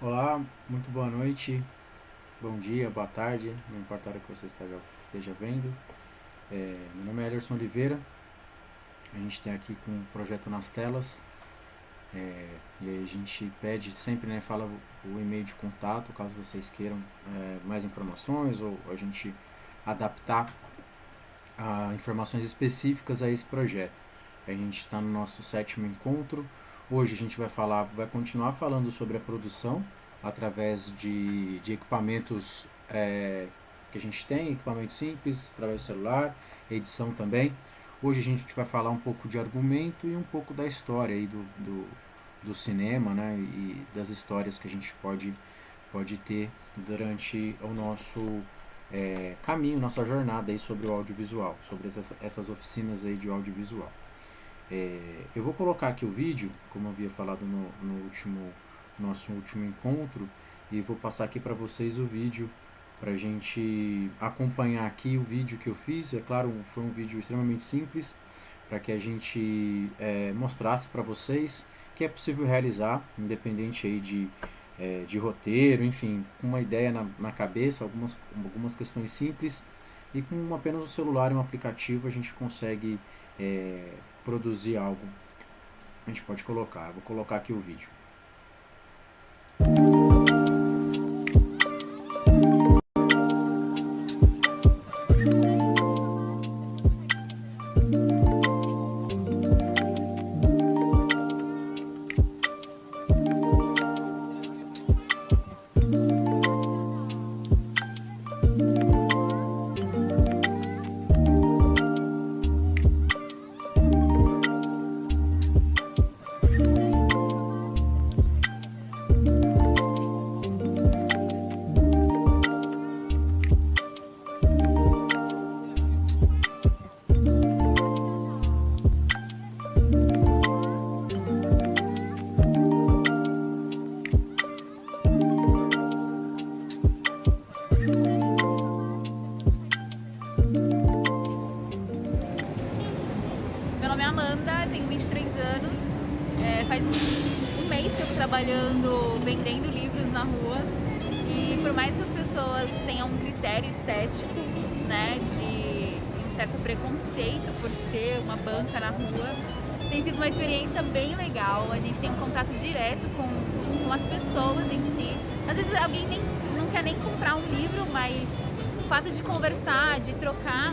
Olá, muito boa noite, bom dia, boa tarde, não importa a hora que você esteja vendo. Meu nome é Ederson Oliveira, a gente tem aqui com um projeto nas telas, e aí a gente pede sempre, né, fala o e-mail de contato, caso vocês queiram mais informações ou a gente adaptar a informações específicas a esse projeto. A gente está no nosso sétimo encontro. Hoje a gente vai continuar falando sobre a produção através de equipamentos que a gente tem, equipamentos simples, através do celular, edição também. Hoje a gente vai falar um pouco de argumento e um pouco da história aí do cinema, né, e das histórias que a gente pode ter durante o nosso caminho, nossa jornada aí sobre o audiovisual, sobre essas oficinas aí de audiovisual. Eu vou colocar aqui o vídeo, como eu havia falado no nosso último encontro, e vou passar aqui para vocês o vídeo para a gente acompanhar aqui o vídeo que eu fiz. É claro, foi um vídeo extremamente simples para que a gente mostrasse para vocês que é possível realizar, independente aí de roteiro, enfim, com uma ideia na cabeça, algumas questões simples, e com apenas o celular e um aplicativo a gente consegue é, produzir algo. A gente pode colocar, eu vou colocar aqui o vídeo. Meu nome é Amanda, tenho 23 anos. Faz um mês que eu estou trabalhando vendendo livros na rua. E por mais que as pessoas tenham um critério estético, né, de um certo preconceito por ser uma banca na rua, tem sido uma experiência bem legal. A gente tem um contato direto com as pessoas em si. Às vezes alguém não quer nem comprar um livro, mas o fato de conversar, de trocar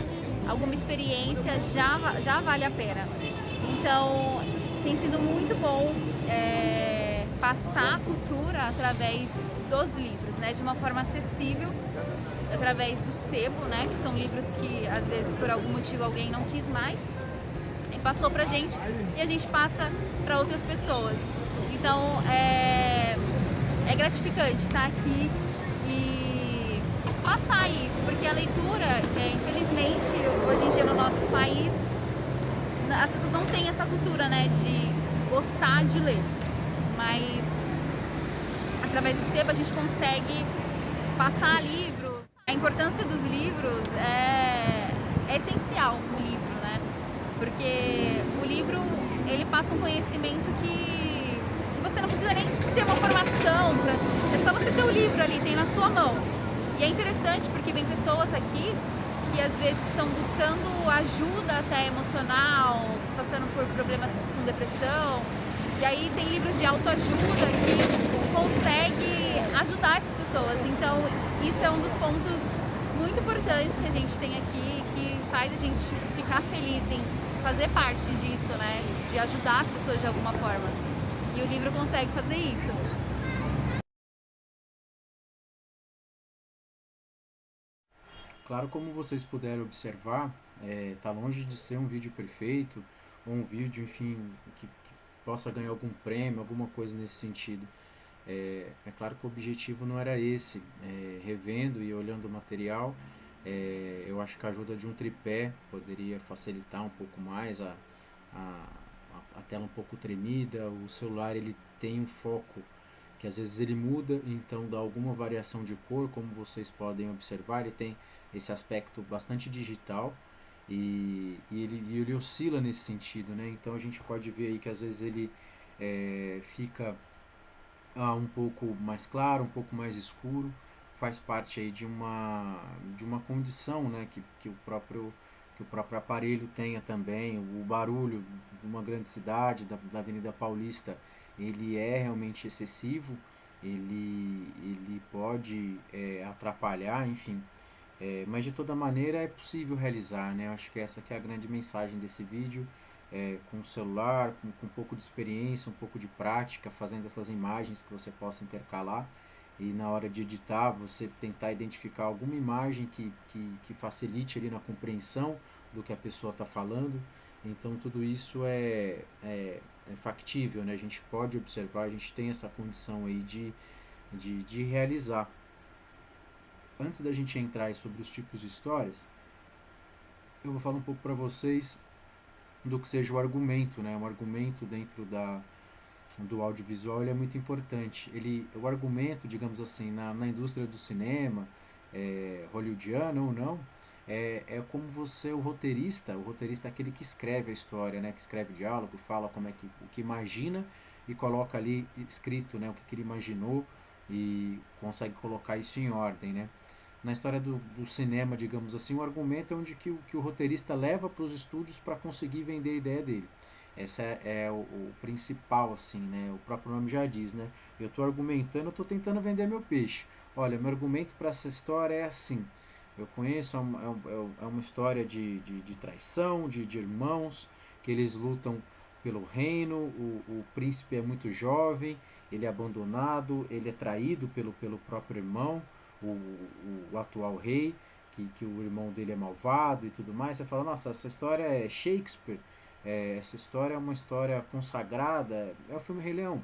alguma experiência já vale a pena. Então tem sido muito bom passar a cultura através dos livros, né, de uma forma acessível, através do sebo, né, que são livros que às vezes por algum motivo alguém não quis mais e passou pra gente, e a gente passa para outras pessoas. Então é gratificante estar aqui e passar isso, porque a leitura, infelizmente, hoje em dia no nosso país, as pessoas não têm essa cultura, né, de gostar de ler, mas através do sebo a gente consegue passar livro. A importância dos livros é essencial no livro, né, porque o livro, ele passa um conhecimento que você não precisa nem ter uma formação, é só você ter o livro ali, tem na sua mão. E é interessante porque vem pessoas aqui que às vezes estão buscando ajuda até emocional, passando por problemas com depressão. E aí tem livros de autoajuda que consegue ajudar essas pessoas. Então isso é um dos pontos muito importantes que a gente tem aqui, que faz a gente ficar feliz em fazer parte disso, né? De ajudar as pessoas de alguma forma. E o livro consegue fazer isso. Claro, como vocês puderam observar, tá longe de ser um vídeo perfeito ou um vídeo, enfim, que possa ganhar algum prêmio, alguma coisa nesse sentido. É claro que o objetivo não era esse. Revendo e olhando o material, eu acho que a ajuda de um tripé poderia facilitar um pouco mais a, a tela um pouco tremida. O celular ele tem um foco que às vezes ele muda, então dá alguma variação de cor, como vocês podem observar, ele tem esse aspecto bastante digital e ele oscila nesse sentido, né? Então a gente pode ver aí que às vezes ele fica um pouco mais claro, um pouco mais escuro, faz parte aí de uma condição, né, que o próprio aparelho tenha também. O barulho de uma grande cidade, da Avenida Paulista, ele é realmente excessivo, ele pode atrapalhar, enfim. Mas de toda maneira é possível realizar, né? Eu acho que essa que é a grande mensagem desse vídeo. Com o celular, com um pouco de experiência, um pouco de prática, fazendo essas imagens que você possa intercalar, e na hora de editar você tentar identificar alguma imagem que facilite ali na compreensão do que a pessoa está falando. Então tudo isso é factível, né? A gente pode observar, a gente tem essa condição aí de realizar. Antes da gente entrar aí sobre os tipos de histórias, eu vou falar um pouco para vocês do que seja o argumento, né? O argumento dentro do audiovisual ele é muito importante. O argumento, digamos assim, na indústria do cinema, hollywoodiano ou não, é como você, o roteirista é aquele que escreve a história, né? Que escreve o diálogo, fala como é que, o que imagina e coloca ali escrito, né? O que ele imaginou e consegue colocar isso em ordem, né? Na história do cinema, digamos assim, o argumento é onde que o roteirista leva para os estúdios para conseguir vender a ideia dele. Essa o principal, assim, né? O próprio nome já diz, né? Eu estou argumentando, eu estou tentando vender meu peixe. Olha, meu argumento para essa história é assim. Eu conheço, é uma história de traição, de irmãos, que eles lutam pelo reino, o príncipe é muito jovem, ele é abandonado, ele é traído pelo próprio irmão, o atual rei, que o irmão dele é malvado e tudo mais. Você fala, nossa, essa história é Shakespeare, essa história é uma história consagrada, é o filme Rei Leão.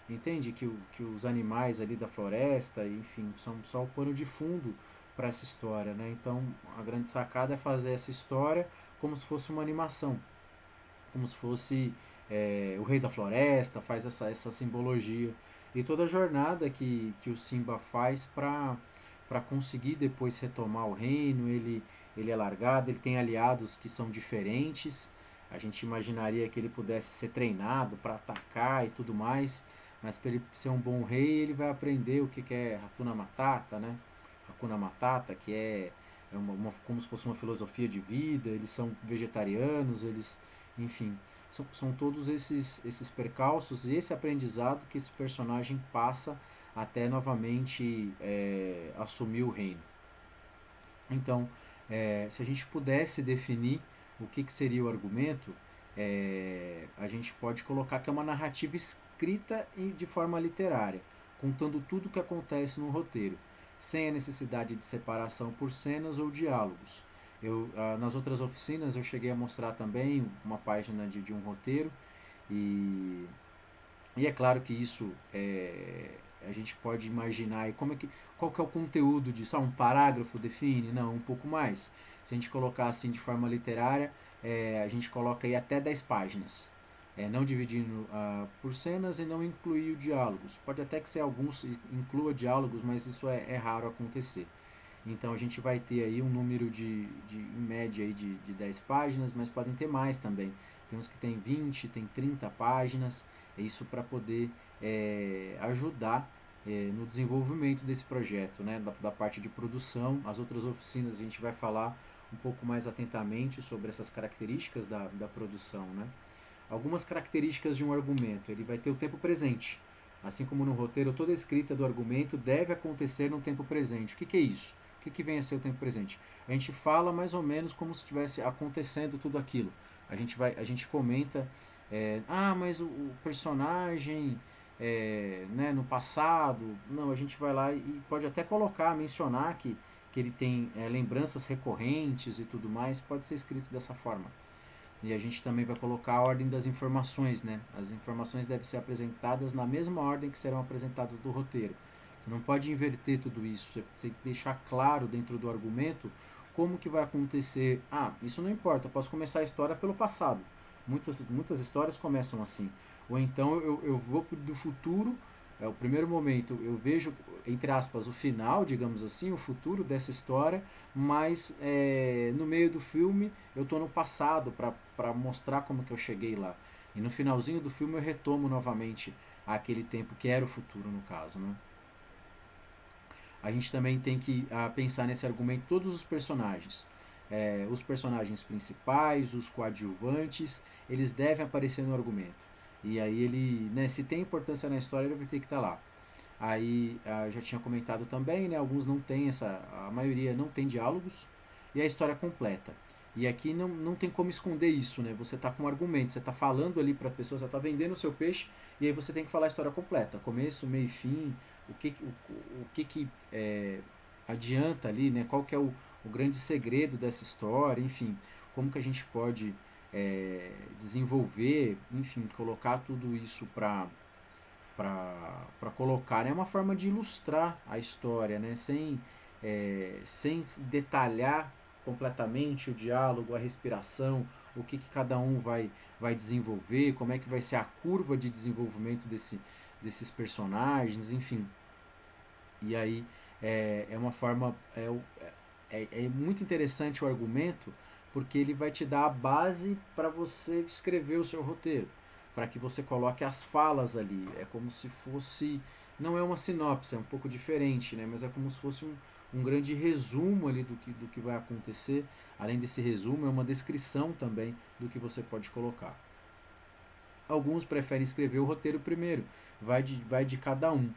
Entende que os animais ali da floresta, enfim, são só o pano de fundo para essa história, né? Então a grande sacada é fazer essa história como se fosse uma animação, como se fosse o Rei da Floresta, faz essa simbologia. E toda a jornada que o Simba faz para conseguir depois retomar o reino, ele é largado, ele tem aliados que são diferentes. A gente imaginaria que ele pudesse ser treinado para atacar e tudo mais, mas para ele ser um bom rei, ele vai aprender o que é Hakuna Matata, né? Hakuna Matata, que é como se fosse uma filosofia de vida. Eles são vegetarianos, enfim, são todos esses percalços e esse aprendizado que esse personagem passa até novamente assumir o reino. Então, se a gente pudesse definir o que seria o argumento, a gente pode colocar que é uma narrativa escrita de forma literária, contando tudo o que acontece no roteiro, sem a necessidade de separação por cenas ou diálogos. Nas outras oficinas eu cheguei a mostrar também uma página de um roteiro e, e é claro que isso a gente pode imaginar e qual que é o conteúdo disso. Um parágrafo define? Não, um pouco mais. Se a gente colocar assim de forma literária, a gente coloca aí até 10 páginas. Não dividindo por cenas e não incluir diálogos. Pode até que ser alguns inclua diálogos, mas isso é raro acontecer. Então a gente vai ter aí um número em média aí de 10 páginas, mas podem ter mais também. Tem uns que tem 20, tem 30 páginas, isso para poder ajudar no desenvolvimento desse projeto, né? Da parte de produção. As outras oficinas a gente vai falar um pouco mais atentamente sobre essas características da produção, né? Algumas características de um argumento. Ele vai ter o tempo presente. Assim como no roteiro, toda a escrita do argumento deve acontecer no tempo presente. O que é isso? O que vem a ser o tempo presente? A gente fala mais ou menos como se estivesse acontecendo tudo aquilo. A gente comenta, mas o personagem né, no passado. Não, a gente vai lá e pode até mencionar que ele tem lembranças recorrentes e tudo mais. Pode ser escrito dessa forma. E a gente também vai colocar a ordem das informações, né? As informações devem ser apresentadas na mesma ordem que serão apresentadas do roteiro. Você não pode inverter tudo isso. Você tem que deixar claro dentro do argumento como que vai acontecer. Isso não importa, eu posso começar a história pelo passado. Muitas histórias começam assim. Ou então eu vou do futuro, o primeiro momento eu vejo, entre aspas, o final, digamos assim, o futuro dessa história, mas no meio do filme eu estou no passado para mostrar como que eu cheguei lá. E no finalzinho do filme eu retomo novamente àquele tempo que era o futuro, no caso, né? A gente também tem que pensar nesse argumento todos os personagens. Os personagens principais, os coadjuvantes, eles devem aparecer no argumento. E aí ele, né, se tem importância na história, ele vai ter que estar lá. Aí já tinha comentado também, né, alguns não tem a maioria não tem diálogos e a história completa. E aqui não tem como esconder isso, né? Você está com um argumento, você está falando ali para a pessoa, você está vendendo o seu peixe e aí você tem que falar a história completa, começo, meio e fim, o que adianta ali, né? Qual que é o grande segredo dessa história, enfim, como que a gente pode desenvolver, enfim, colocar tudo isso para colocar. É uma forma de ilustrar a história, né? Sem detalhar completamente o diálogo, a respiração, o que cada um vai desenvolver, como é que vai ser a curva de desenvolvimento desses personagens, enfim. E aí é uma forma. É muito interessante o argumento, porque ele vai te dar a base para você escrever o seu roteiro, para que você coloque as falas ali. É como se fosse. Não é uma sinopse, é um pouco diferente, né? Mas é como se fosse um grande resumo ali do que vai acontecer. Além desse resumo, é uma descrição também do que você pode colocar. Alguns preferem escrever o roteiro primeiro, vai de cada um.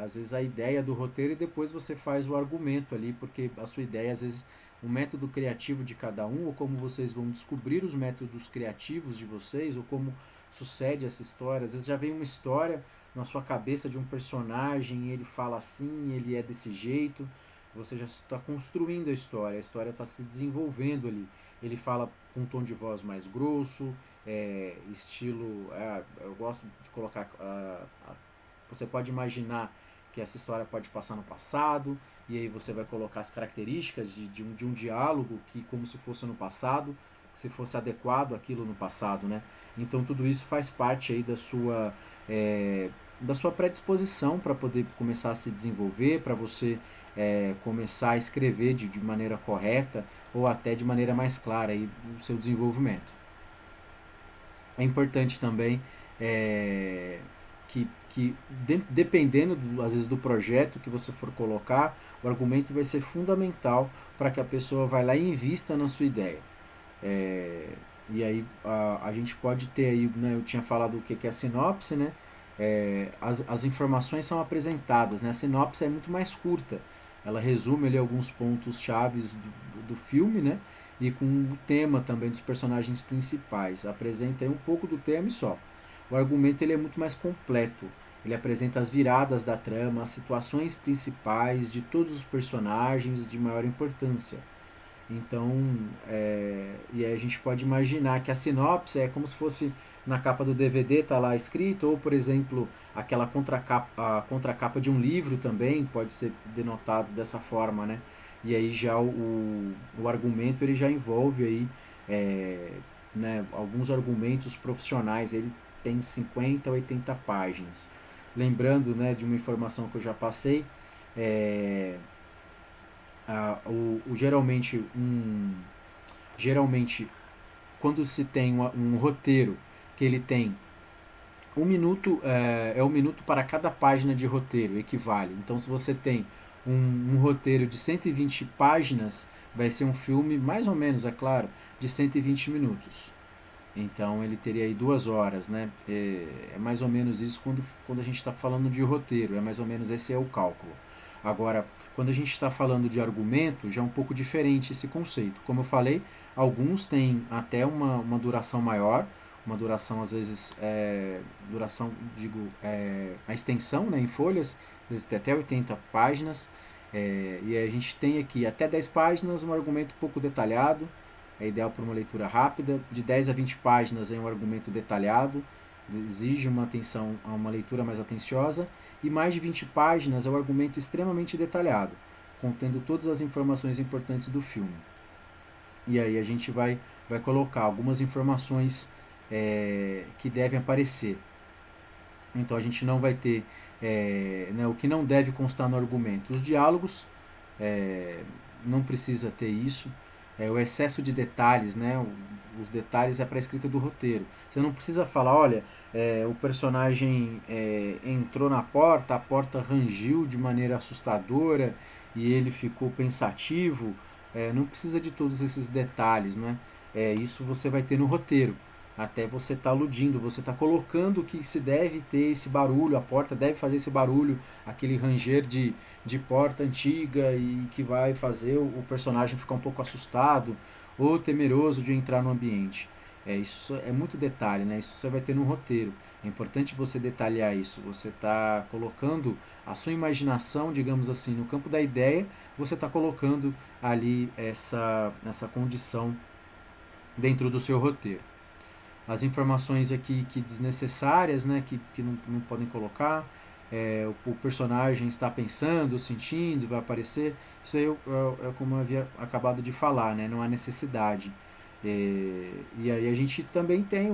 Às vezes a ideia do roteiro e depois você faz o argumento ali, porque a sua ideia, às vezes, o método criativo de cada um, ou como vocês vão descobrir os métodos criativos de vocês, ou como sucede essa história. Às vezes já vem uma história na sua cabeça de um personagem, ele fala assim, ele é desse jeito, você já está construindo a história está se desenvolvendo ali. Ele fala com um tom de voz mais grosso, estilo. Eu gosto de colocar. Você pode imaginar que essa história pode passar no passado, e aí você vai colocar as características de um diálogo que como se fosse no passado, que se fosse adequado àquilo no passado, né? Então tudo isso faz parte aí da sua predisposição para poder começar a se desenvolver, para você começar a escrever de maneira correta ou até de maneira mais clara aí o seu desenvolvimento. É importante também que dependendo às vezes do projeto que você for colocar, o argumento vai ser fundamental para que a pessoa vá lá e invista na sua ideia. E aí a gente pode ter aí, né, eu tinha falado o que é a sinopse, né? As informações são apresentadas, né? A sinopse é muito mais curta, ela resume ali alguns pontos chaves do filme, né? E com o tema também dos personagens principais, apresenta aí um pouco do tema e só. O argumento ele é muito mais completo, ele apresenta as viradas da trama, as situações principais de todos os personagens de maior importância. Então, e aí a gente pode imaginar que a sinopse é como se fosse na capa do DVD, tá lá escrito, ou por exemplo, aquela a contracapa de um livro também pode ser denotado dessa forma, né? E aí já o argumento ele já envolve aí, né, alguns argumentos profissionais, ele tem 50 a 80 páginas. Lembrando, né, de uma informação que eu já passei, geralmente quando se tem um roteiro que ele tem um minuto, um minuto para cada página de roteiro, equivale. Então se você tem um roteiro de 120 páginas, vai ser um filme mais ou menos, é claro, de 120 minutos. Então ele teria aí 2 horas, né? É mais ou menos isso quando a gente está falando de roteiro, é mais ou menos esse é o cálculo. Agora, quando a gente está falando de argumento, já é um pouco diferente esse conceito. Como eu falei, alguns têm até uma duração maior, uma duração às vezes, a extensão, né, em folhas, às vezes tem até 80 páginas, e a gente tem aqui até 10 páginas, um argumento pouco detalhado, é ideal para uma leitura rápida. De 10 a 20 páginas é um argumento detalhado, exige uma atenção a uma leitura mais atenciosa. E mais de 20 páginas é um argumento extremamente detalhado, contendo todas as informações importantes do filme. E aí a gente vai colocar algumas informações que devem aparecer. Então a gente não vai ter né, o que não deve constar no argumento. Os diálogos, não precisa ter isso. o excesso de detalhes, né? Os detalhes é para a escrita do roteiro. Você não precisa falar, olha, o personagem entrou na porta, a porta rangiu de maneira assustadora e ele ficou pensativo. Não precisa de todos esses detalhes, né? Isso você vai ter no roteiro. Até você está aludindo, você está colocando que se deve ter esse barulho, a porta deve fazer esse barulho, aquele ranger de porta antiga e que vai fazer o personagem ficar um pouco assustado ou temeroso de entrar no ambiente. Isso é muito detalhe, né? Isso você vai ter no roteiro. É importante você detalhar isso. Você está colocando a sua imaginação, digamos assim, no campo da ideia, você está colocando ali essa condição dentro do seu roteiro. As informações aqui que desnecessárias, né, que não podem colocar, o personagem está pensando, sentindo, vai aparecer, isso aí é como eu havia acabado de falar, né, não há necessidade. E aí a gente também tem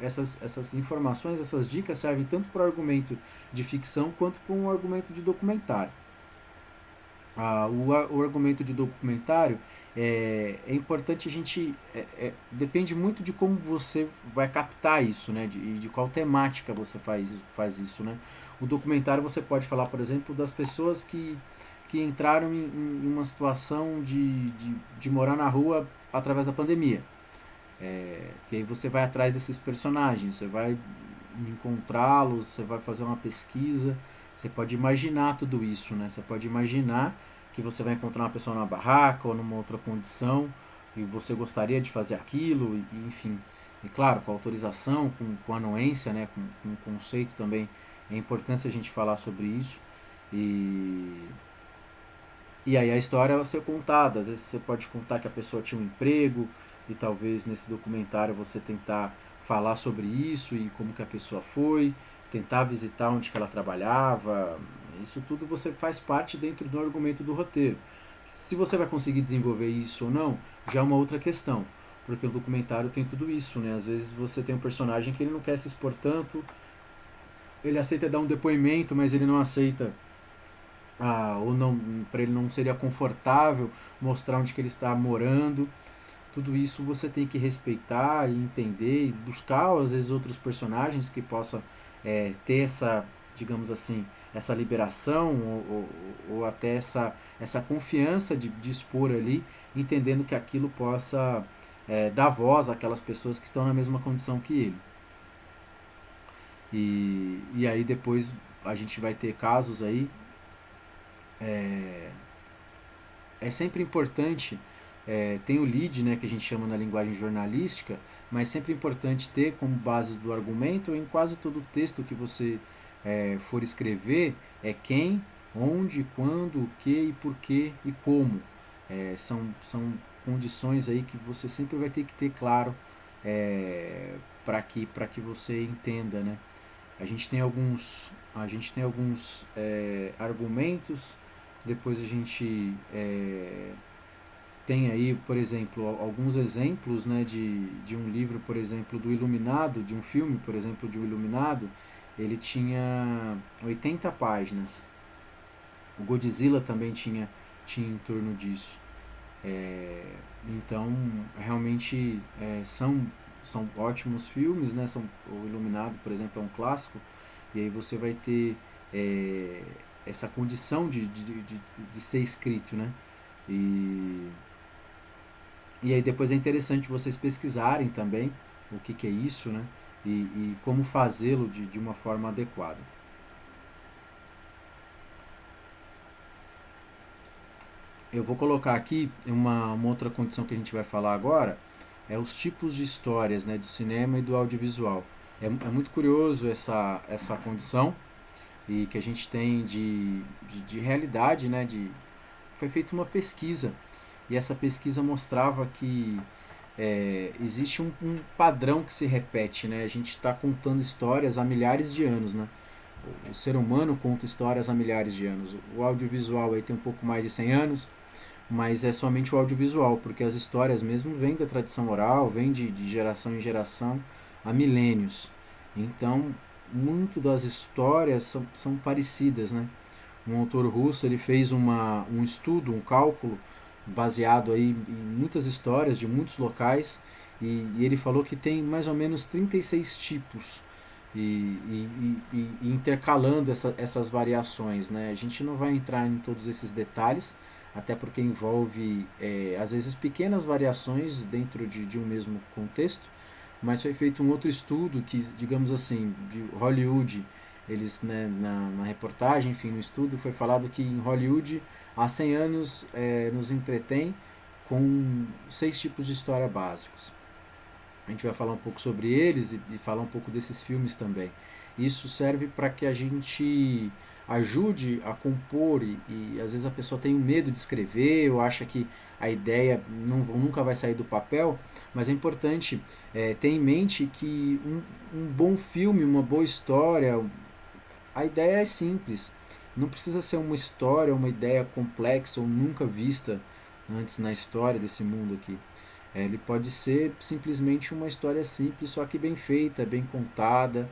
essas informações, essas dicas servem tanto para o argumento de ficção quanto para um argumento de documentário. O argumento de documentário é importante a gente depende muito de como você vai captar isso, né, de qual temática você faz isso, né. O documentário você pode falar, por exemplo, das pessoas que entraram em uma situação de morar na rua através da pandemia, que aí você vai atrás desses personagens, você vai encontrá-los, você vai fazer uma pesquisa, você pode imaginar tudo isso, né? Você pode imaginar que você vai encontrar uma pessoa numa barraca ou numa outra condição e você gostaria de fazer aquilo, enfim. E claro, com autorização, com anuência, né? Com conceito também. É importante a gente falar sobre isso. E aí a história vai ser contada. Às vezes você pode contar que a pessoa tinha um emprego e talvez nesse documentário você tentar falar sobre isso e como que a pessoa foi, tentar visitar onde que ela trabalhava. Isso tudo você faz parte dentro do argumento do roteiro. Se você vai conseguir desenvolver isso ou não, já é uma outra questão. Porque o documentário tem tudo isso, né? Às vezes você tem um personagem que ele não quer se expor tanto, ele aceita dar um depoimento, mas ele não aceita ou não, para ele não seria confortável mostrar onde que ele está morando. Tudo isso você tem que respeitar e entender e buscar às vezes outros personagens que possam ter essa, digamos assim, essa liberação ou até essa confiança de expor ali, entendendo que aquilo possa dar voz àquelas pessoas que estão na mesma condição que ele. E aí depois a gente vai ter casos aí. É sempre importante, tem o lead, né, que a gente chama na linguagem jornalística, mas sempre importante ter como base do argumento, em quase todo texto que você for escrever, quem, onde, quando, o que e porquê e como. São condições aí que você sempre vai ter que ter claro para que você entenda, né? A gente tem alguns argumentos. Depois a gente tem aí, por exemplo, alguns exemplos, né, de um livro, por exemplo, do Iluminado, de um filme, por exemplo, de O Iluminado. Ele tinha 80 páginas. O Godzilla também tinha em torno disso. Então, realmente são ótimos filmes, né? O Iluminado, por exemplo, é um clássico. E aí você vai ter essa condição de ser escrito, né? E aí depois é interessante vocês pesquisarem também o que é isso, né? E como fazê-lo de uma forma adequada. Eu vou colocar aqui uma outra condição que a gente vai falar agora, os tipos de histórias, né, do cinema e do audiovisual. É muito curioso essa condição e que a gente tem de realidade, né, foi feita uma pesquisa e essa pesquisa mostrava que existe um padrão que se repete, né? A gente está contando histórias há milhares de anos, né? O ser humano conta histórias há milhares de anos. O audiovisual aí tem um pouco mais de 100 anos, mas é somente o audiovisual, porque as histórias mesmo vêm da tradição oral, vêm de geração em geração há milênios. Então, muito das histórias são parecidas, né? Um autor russo ele fez um estudo, um cálculo baseado aí em muitas histórias de muitos locais, e ele falou que tem mais ou menos 36 tipos, e intercalando essas variações, né? A gente não vai entrar em todos esses detalhes, até porque envolve, às vezes, pequenas variações dentro de um mesmo contexto, mas foi feito um outro estudo que, digamos assim, de Hollywood, eles, né, na reportagem, enfim, no estudo, foi falado que em Hollywood, há 100 anos, nos entretém com 6 tipos de história básicos. A gente vai falar um pouco sobre eles e falar um pouco desses filmes também. Isso serve para que a gente ajude a compor, e às vezes a pessoa tem medo de escrever ou acha que a ideia nunca vai sair do papel, mas é importante ter em mente que um bom filme, uma boa história, a ideia é simples. Não precisa ser uma história, uma ideia complexa ou nunca vista antes na história desse mundo aqui. Ele pode ser simplesmente uma história simples, só que bem feita, bem contada,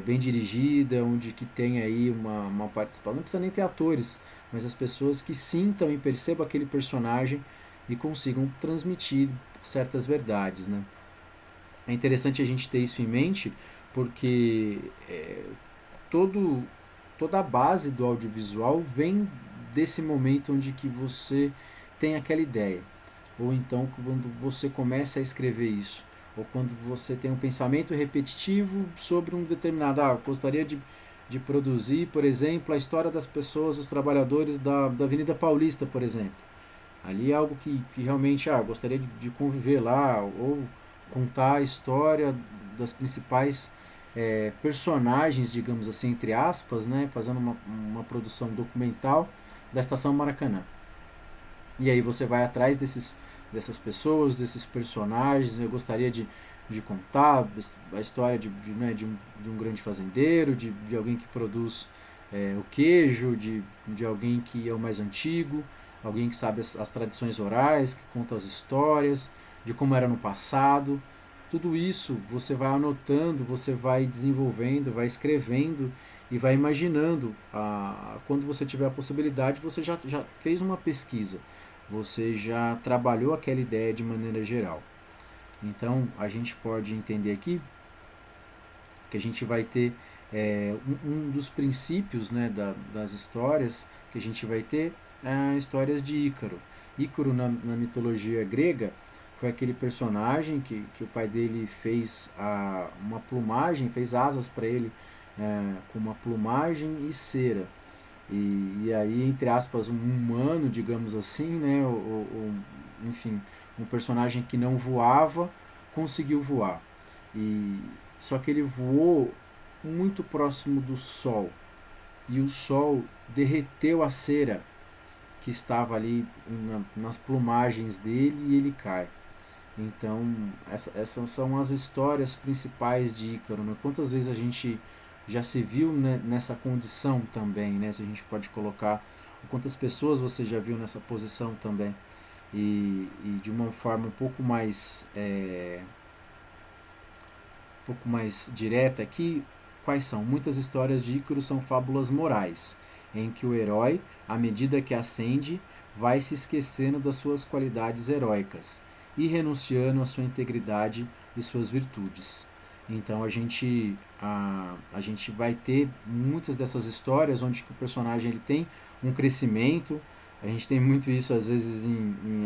bem dirigida, onde que tem aí uma participação. Não precisa nem ter atores, mas as pessoas que sintam e percebam aquele personagem e consigam transmitir certas verdades, né? É interessante a gente ter isso em mente, porque todo, toda a base do audiovisual vem desse momento onde que você tem aquela ideia, ou então quando você começa a escrever isso, ou quando você tem um pensamento repetitivo sobre um determinado, gostaria de produzir, por exemplo, a história das pessoas, dos trabalhadores da Avenida Paulista, por exemplo. Ali é algo que realmente, gostaria de conviver lá, ou contar a história das principais personagens, digamos assim, entre aspas, né, fazendo uma produção documental da Estação Maracanã. E aí você vai atrás dessas pessoas, desses personagens. Eu gostaria de contar a história de um grande fazendeiro, de alguém que produz o queijo, de alguém que é o mais antigo, alguém que sabe as tradições orais, que conta as histórias, de como era no passado. Tudo isso você vai anotando, você vai desenvolvendo, vai escrevendo e vai imaginando. Quando você tiver a possibilidade, você já fez uma pesquisa, você já trabalhou aquela ideia de maneira geral. Então a gente pode entender aqui que a gente vai ter um dos princípios, né, das histórias que a gente vai ter, histórias de Ícaro. Ícaro na mitologia grega foi aquele personagem que o pai dele fez uma plumagem, fez asas para ele com uma plumagem e cera. E aí, entre aspas, um humano, digamos assim, né, enfim, um personagem que não voava, conseguiu voar. Só que ele voou muito próximo do Sol, e o Sol derreteu a cera que estava ali nas plumagens dele, e ele cai. Então, essas são as histórias principais de Ícaro, né? Quantas vezes a gente já se viu, né, nessa condição também, né? Se a gente pode colocar, quantas pessoas você já viu nessa posição também. E de uma forma um pouco mais direta aqui, quais são? Muitas histórias de Ícaro são fábulas morais, em que o herói, à medida que ascende, vai se esquecendo das suas qualidades heróicas e renunciando à sua integridade e suas virtudes. Então a gente vai ter muitas dessas histórias onde que o personagem ele tem um crescimento. A gente tem muito isso às vezes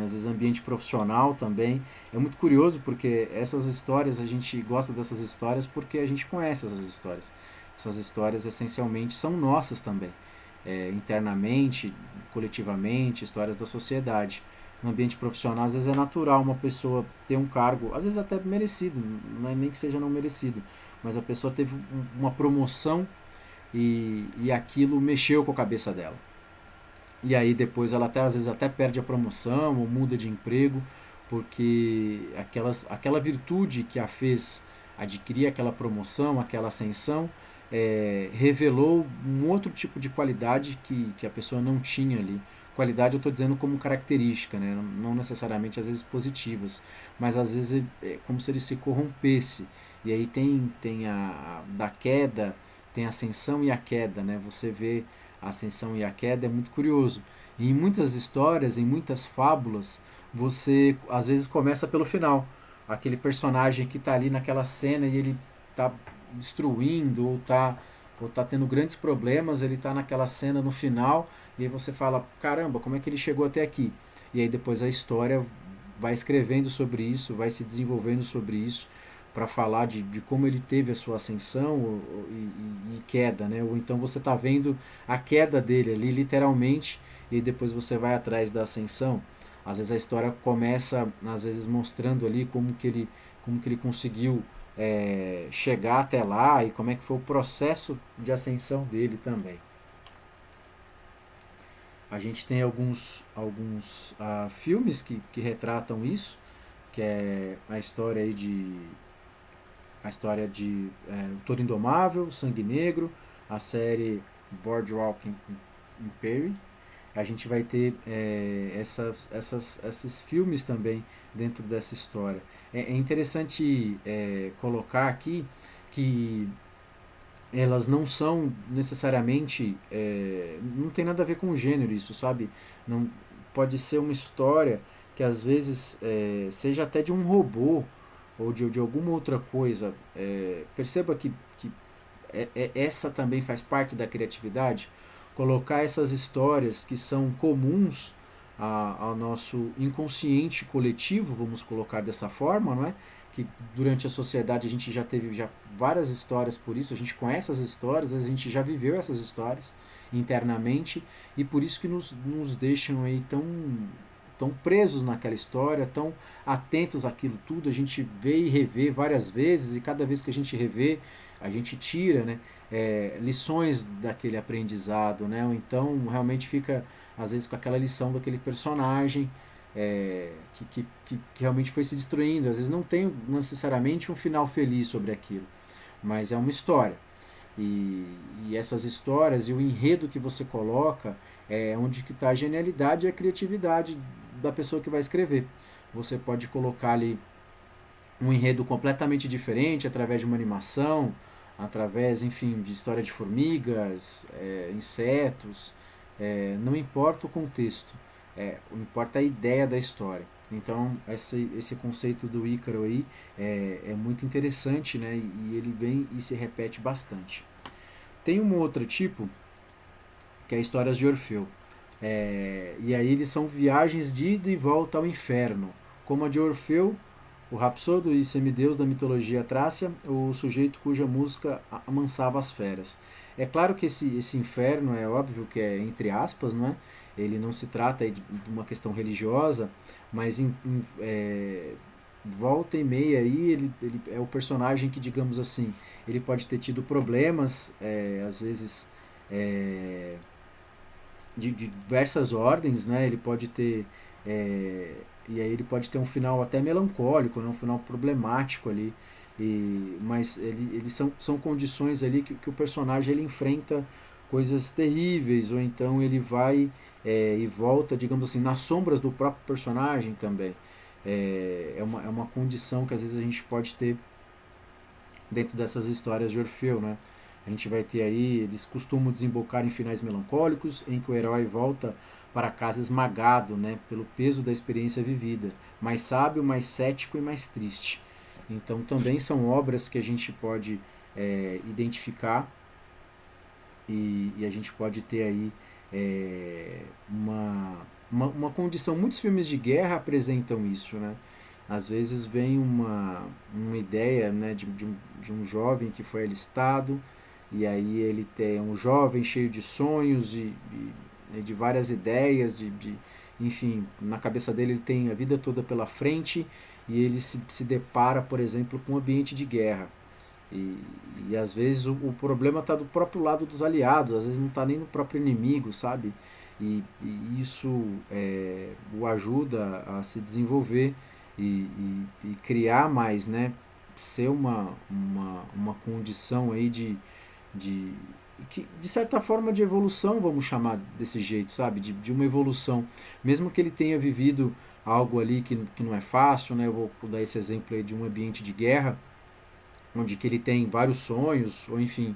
às vezes ambiente profissional também. É muito curioso porque essas histórias, a gente gosta dessas histórias porque a gente conhece essas histórias. Essas histórias essencialmente são nossas também, internamente, coletivamente, histórias da sociedade. No ambiente profissional, às vezes é natural uma pessoa ter um cargo, às vezes até merecido, não é nem que seja não merecido, mas a pessoa teve uma promoção, e aquilo mexeu com a cabeça dela. E aí depois ela às vezes até perde a promoção ou muda de emprego, porque aquela virtude que a fez adquirir aquela promoção, aquela ascensão, revelou um outro tipo de qualidade que a pessoa não tinha ali. Qualidade eu estou dizendo como característica, né? Não necessariamente às vezes positivas, mas às vezes é como se ele se corrompesse. E aí tem da queda, tem a ascensão e a queda, né? Você vê a ascensão e a queda, é muito curioso. E em muitas histórias, em muitas fábulas, você às vezes começa pelo final. Aquele personagem que está ali naquela cena e ele está destruindo ou tá tendo grandes problemas, ele está naquela cena no final e aí você fala, caramba, como é que ele chegou até aqui? E aí depois a história vai escrevendo sobre isso, vai se desenvolvendo sobre isso para falar de como ele teve a sua ascensão e queda, né? Ou então você está vendo a queda dele ali literalmente e depois você vai atrás da ascensão. Às vezes a história começa, às vezes mostrando ali como que ele conseguiu chegar até lá e como é que foi o processo de ascensão dele também. A gente tem alguns filmes que retratam isso, que é a história de O Toro Indomável, Sangue Negro, a série Boardwalk Empire. A gente vai ter esses filmes também dentro dessa história. É interessante colocar aqui que elas não são necessariamente. Não tem nada a ver com o gênero isso, sabe? Não, pode ser uma história que às vezes seja até de um robô ou de alguma outra coisa. Perceba que essa também faz parte da criatividade. Colocar essas histórias que são comuns ao nosso inconsciente coletivo, vamos colocar dessa forma, não é? Que durante a sociedade a gente já teve várias histórias por isso, a gente conhece as histórias, a gente já viveu essas histórias internamente e por isso que nos deixam aí tão presos naquela história, tão atentos àquilo tudo, a gente vê e revê várias vezes e cada vez que a gente revê, a gente tira, né, lições daquele aprendizado, né, ou então realmente fica às vezes com aquela lição daquele personagem que realmente foi se destruindo. Às vezes não tem necessariamente um final feliz sobre aquilo, mas é uma história. E essas histórias e o enredo que você coloca é onde que está a genialidade e a criatividade da pessoa que vai escrever. Você pode colocar ali um enredo completamente diferente através de uma animação, através, enfim, de história de formigas, insetos, não importa o contexto, importa a ideia da história. Então, esse conceito do Ícaro aí é muito interessante, né? E ele vem e se repete bastante. Tem um outro tipo, que é histórias de Orfeu. E aí eles são viagens de ida e volta ao inferno, como a de Orfeu, o Rapsodo e semideus da mitologia trácia, o sujeito cuja música amansava as feras. É claro que esse inferno é óbvio que é entre aspas, não é? Ele não se trata de uma questão religiosa, mas volta e meia aí ele é o personagem que, digamos assim, ele pode ter tido problemas, às vezes de diversas ordens, né? Ele pode ter e aí ele pode ter um final até melancólico, né? Um final problemático ali. Mas eles são condições ali que o personagem ele enfrenta coisas terríveis, ou então ele vai e volta, digamos assim, nas sombras do próprio personagem também. É uma condição que às vezes a gente pode ter dentro dessas histórias de Orfeu, né? A gente vai ter aí, eles costumam desembocar em finais melancólicos, em que o herói volta para casa esmagado, né, pelo peso da experiência vivida, mais sábio, mais cético e mais triste. Então também são obras que a gente pode identificar e a gente pode ter aí uma condição. Muitos filmes de guerra apresentam isso, né? Às vezes vem uma ideia, né, de um jovem que foi alistado e aí ele tem um jovem cheio de sonhos e de várias ideias, enfim, na cabeça dele ele tem a vida toda pela frente e ele se depara, por exemplo, com um ambiente de guerra. E às vezes o problema está do próprio lado dos aliados, às vezes não está nem no próprio inimigo, sabe? E isso o ajuda a se desenvolver e criar mais, né? Ser uma condição aí de certa forma de evolução, vamos chamar desse jeito, sabe? De uma evolução. Mesmo que ele tenha vivido algo ali que não é fácil, né? Eu vou dar esse exemplo aí de um ambiente de guerra, onde que ele tem vários sonhos, ou enfim,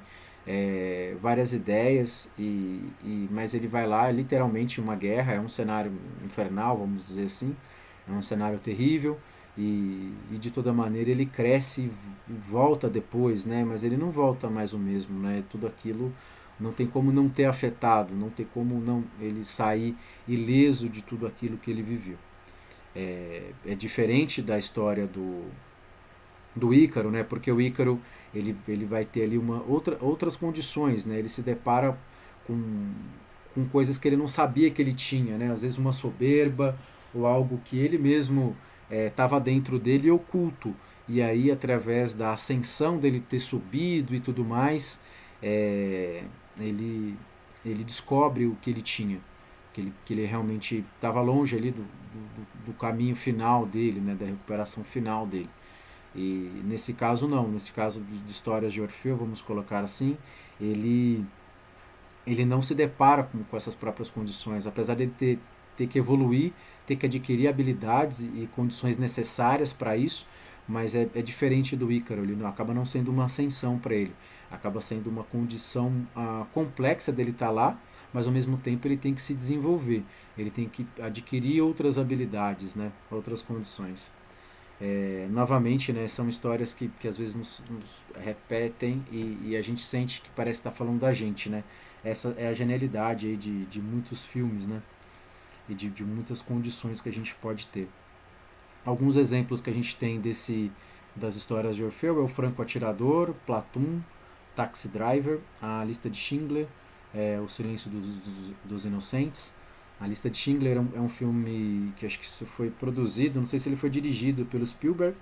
várias ideias, mas ele vai lá, é literalmente uma guerra, é um cenário infernal, vamos dizer assim, é um cenário terrível, e de toda maneira ele cresce e volta depois, né? Mas ele não volta mais o mesmo, né? Tudo aquilo não tem como não ter afetado, não tem como não ele sair ileso de tudo aquilo que ele viveu. É diferente da história do Ícaro, né? Porque o Ícaro ele vai ter ali outras condições, né? Ele se depara com coisas que ele não sabia que ele tinha, né? Às vezes uma soberba ou algo que ele mesmo estava dentro dele oculto. E aí, através da ascensão dele ter subido e tudo mais, é, ele, ele descobre o que ele tinha. Que ele realmente estava longe ali do caminho final dele, né? Da recuperação final dele. E nesse caso não, nesse caso de histórias de Orfeu, vamos colocar assim, ele, ele não se depara com essas próprias condições, apesar de ele ter que evoluir, ter que adquirir habilidades e condições necessárias para isso, mas é diferente do Ícaro, ele não, acaba não sendo uma ascensão para ele, acaba sendo uma condição complexa dele estar lá, mas ao mesmo tempo ele tem que se desenvolver, ele tem que adquirir outras habilidades, né, outras condições. Novamente, né, são histórias que às vezes nos repetem e a gente sente que parece estar falando da gente, né? Essa é a genialidade aí de muitos filmes, né? E de muitas condições que a gente pode ter. Alguns exemplos que a gente tem das histórias de Orfeu é o Franco Atirador, Platoon, Taxi Driver, a Lista de Schindler, o Silêncio dos Inocentes. A Lista de Schindler é um filme que acho que isso foi produzido, não sei se ele foi dirigido pelo Spielberg.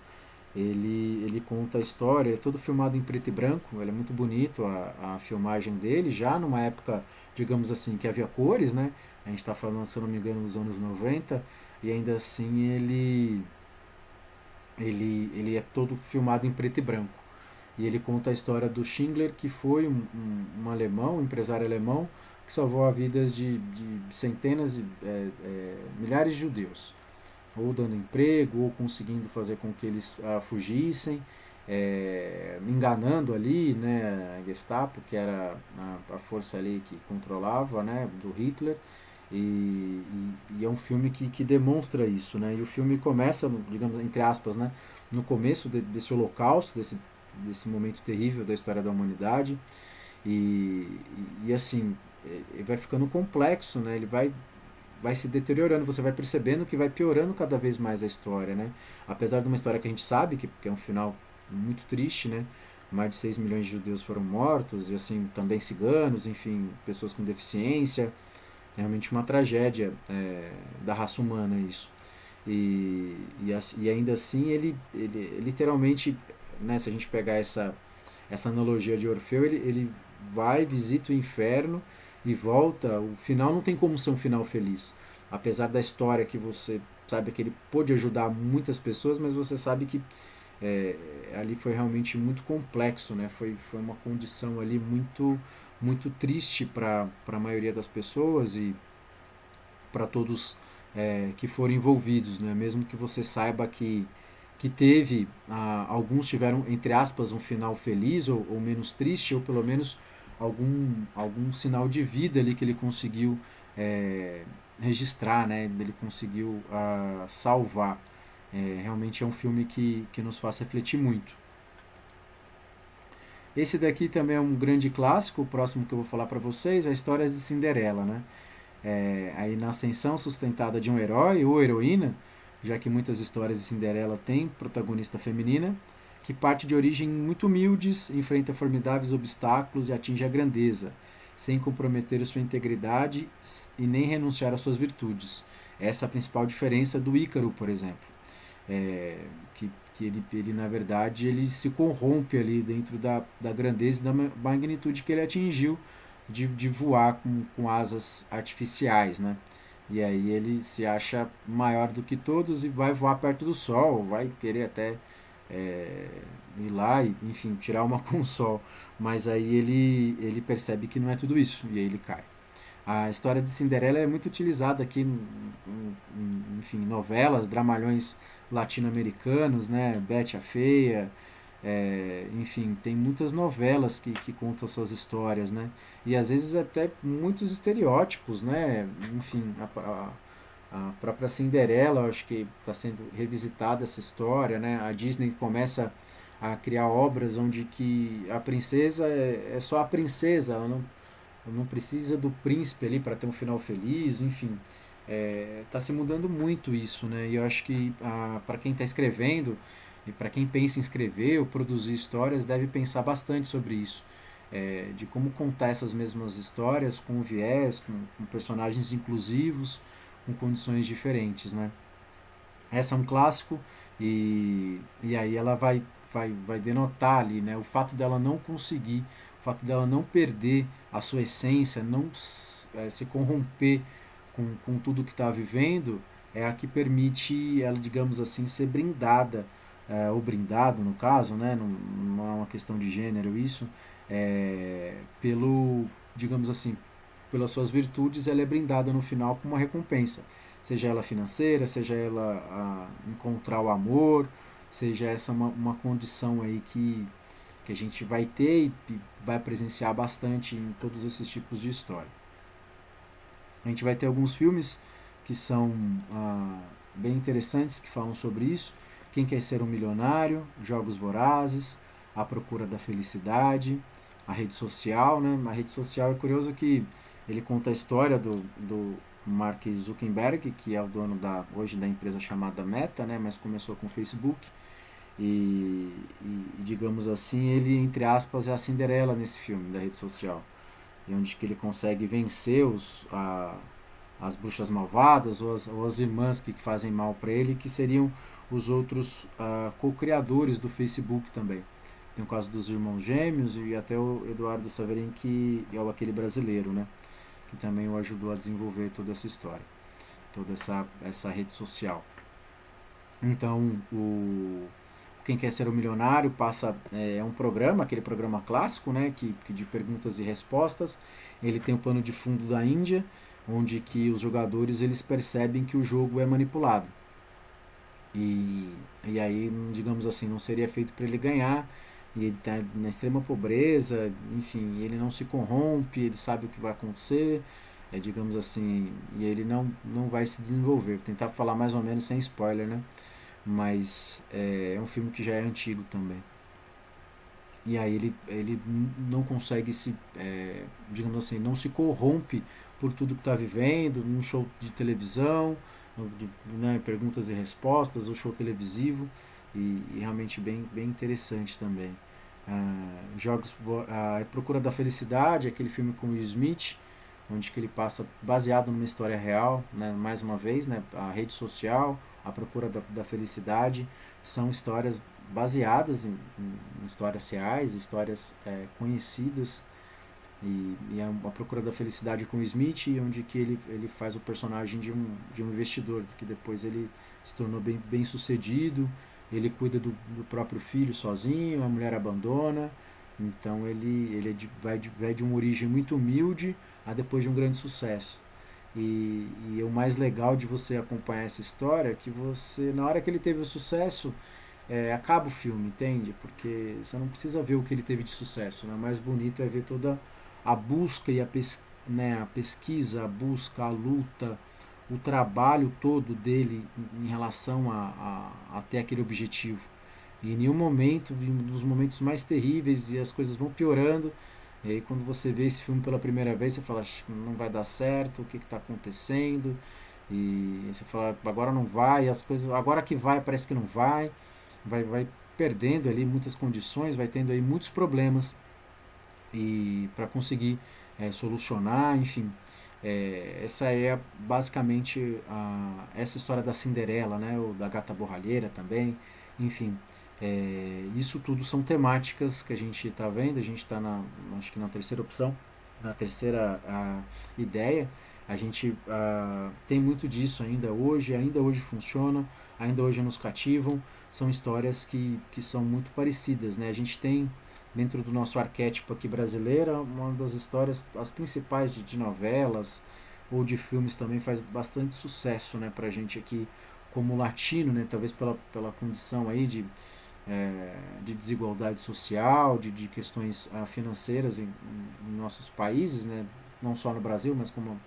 Ele conta a história, é todo filmado em preto e branco, ele é muito bonito a filmagem dele, já numa época, digamos assim, que havia cores, né? A gente está falando, se eu não me engano, dos anos 90, e ainda assim ele é todo filmado em preto e branco. E ele conta a história do Schindler, que foi um alemão, um empresário alemão, que salvou a vidas de centenas, milhares de judeus, ou dando emprego, ou conseguindo fazer com que eles fugissem, enganando ali, né, a Gestapo, que era a força ali que controlava, né, do Hitler, e é um filme que demonstra isso, né, e o filme começa, digamos, entre aspas, né, no começo desse holocausto, desse momento terrível da história da humanidade, e assim, vai ficando complexo, né, ele vai se deteriorando, você vai percebendo que vai piorando cada vez mais a história, né? Apesar de uma história que a gente sabe que é um final muito triste, né? Mais de 6 milhões de judeus foram mortos, e assim, também ciganos, enfim, pessoas com deficiência. É realmente uma tragédia da raça humana isso. E ainda assim, ele literalmente, né, se a gente pegar essa analogia de Orfeu, ele vai, visita o inferno e volta. O final não tem como ser um final feliz. Apesar da história que você sabe que ele pôde ajudar muitas pessoas, mas você sabe que ali foi realmente muito complexo, né? Foi uma condição ali muito triste para a maioria das pessoas e para todos que foram envolvidos, né? Mesmo que você saiba que teve, alguns tiveram, entre aspas, um final feliz ou menos triste, ou pelo menos algum sinal de vida ali que ele conseguiu registrar, né? Ele conseguiu salvar. Realmente é um filme que nos faz refletir muito. Esse daqui também é um grande clássico, o próximo que eu vou falar para vocês é a história de Cinderela, né? Aí na ascensão sustentada de um herói ou heroína, já que muitas histórias de Cinderela têm protagonista feminina, que parte de origens muito humildes, enfrenta formidáveis obstáculos e atinge a grandeza, sem comprometer sua integridade e nem renunciar às suas virtudes. Essa é a principal diferença do Ícaro, por exemplo. Que ele, na verdade, ele se corrompe ali dentro da grandeza e da magnitude que ele atingiu de voar com asas artificiais, né? E aí ele se acha maior do que todos e vai voar perto do Sol, vai querer até ir lá e, enfim, tirar uma com o Sol. Mas aí ele percebe que não é tudo isso e aí ele cai. A história de Cinderela é muito utilizada aqui enfim, novelas, dramalhões latino-americanos, né? Betty a Feia, enfim, tem muitas novelas que contam essas histórias, né? E às vezes até muitos estereótipos, né? Enfim, a própria Cinderela, eu acho que está sendo revisitada essa história, né? A Disney começa a criar obras onde que a princesa é só a princesa, ela não precisa do príncipe ali para ter um final feliz, enfim. Está se mudando muito isso, né? E eu acho que para quem está escrevendo e para quem pensa em escrever ou produzir histórias deve pensar bastante sobre isso, de como contar essas mesmas histórias com viés, com personagens inclusivos, com condições diferentes, né? Essa é um clássico e aí ela vai denotar ali, né? O fato dela não conseguir, o fato dela não perder a sua essência, não se corromper com tudo que está vivendo, é a que permite ela, digamos assim, ser brindada, ou brindado no caso, né? Não é uma questão de gênero isso, pelo, digamos assim, pelas suas virtudes, ela é brindada no final com uma recompensa, seja ela financeira, seja ela encontrar o amor, seja essa uma condição aí que a gente vai ter e vai presenciar bastante em todos esses tipos de história. A gente vai ter alguns filmes que são bem interessantes, que falam sobre isso. Quem Quer Ser um Milionário, Jogos Vorazes, A Procura da Felicidade, A Rede Social, né? A Rede Social é curioso que ele conta a história do Mark Zuckerberg, que é o dono hoje da empresa chamada Meta, né? Mas começou com o Facebook. Digamos assim, ele, entre aspas, é a Cinderela nesse filme da rede social. E onde que ele consegue vencer as bruxas malvadas ou as irmãs que fazem mal para ele, que seriam os outros co-criadores do Facebook também. Tem o caso dos irmãos gêmeos e até o Eduardo Saverin, que é aquele brasileiro, né? Que também o ajudou a desenvolver toda essa história, toda essa rede social. Então, Quem Quer Ser um Milionário é um programa, aquele programa clássico, né, que de perguntas e respostas. Ele tem o pano de fundo da Índia, onde que os jogadores eles percebem que o jogo é manipulado. E aí, digamos assim, não seria feito para ele ganhar, e ele está na extrema pobreza, enfim, ele não se corrompe, ele sabe o que vai acontecer, digamos assim, e ele não vai se desenvolver. Vou tentar falar mais ou menos sem spoiler, né? Mas é um filme que já é antigo também. E aí ele não consegue digamos assim, não se corrompe por tudo que está vivendo, num show de televisão, né, perguntas e respostas, o show televisivo, e realmente bem interessante também. A Procura da Felicidade, aquele filme com Will Smith, onde que ele passa baseado numa história real, né, mais uma vez, né, a rede social, a procura da felicidade, são histórias baseadas em histórias reais, histórias conhecidas, e é uma procura da felicidade com o Smith, onde que ele faz o personagem de um investidor, que depois ele se tornou bem sucedido, ele cuida do próprio filho sozinho, a mulher abandona, então ele vai de uma origem muito humilde a depois de um grande sucesso. E o mais legal de você acompanhar essa história é que você, na hora que ele teve o sucesso, acaba o filme, entende? Porque você não precisa ver o que ele teve de sucesso, né? O mais bonito é ver toda a busca e a pesquisa, a busca, a luta, o trabalho todo dele em relação a ter aquele objetivo. E em nenhum momento, em um dos momentos mais terríveis, e as coisas vão piorando, e aí quando você vê esse filme pela primeira vez, você fala, não vai dar certo, o que está acontecendo? E você fala, agora não vai, as coisas, agora que vai, parece que não vai perdendo ali muitas condições, vai tendo aí muitos problemas e para conseguir solucionar, enfim. Essa é basicamente essa história da Cinderela, né, ou da Gata Borralheira também, enfim. Isso tudo são temáticas que a gente está vendo, a gente está acho que na terceira opção, na terceira ideia. A gente tem muito disso ainda hoje funciona, ainda hoje nos cativam. São histórias que são muito parecidas, né? A gente tem dentro do nosso arquétipo aqui brasileiro uma das histórias, as principais de novelas ou de filmes também faz bastante sucesso, né, pra gente aqui como latino, né? Talvez pela condição aí de desigualdade social, de questões financeiras em nossos países, né? Não só no Brasil, mas como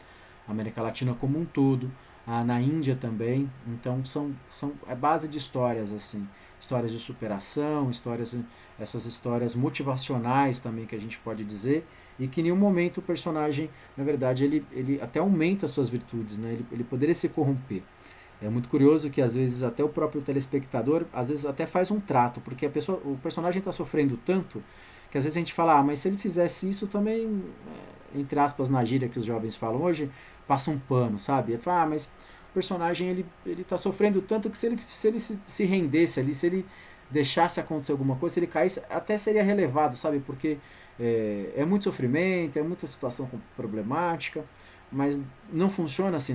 a América Latina como um todo, na Índia também. Então são a base de histórias assim, histórias de superação, essas histórias motivacionais também que a gente pode dizer, e que em nenhum momento o personagem, na verdade, ele até aumenta as suas virtudes, né? Ele poderia se corromper. É muito curioso que às vezes até o próprio telespectador, às vezes até faz um trato, porque o personagem está sofrendo tanto que às vezes a gente fala, mas se ele fizesse isso também, entre aspas, na gíria que os jovens falam hoje, passa um pano, sabe? Ele fala, mas o personagem ele tá sofrendo tanto que se rendesse ali, se ele deixasse acontecer alguma coisa, se ele caísse, até seria relevado, sabe? Porque é muito sofrimento, é muita situação problemática, mas não funciona assim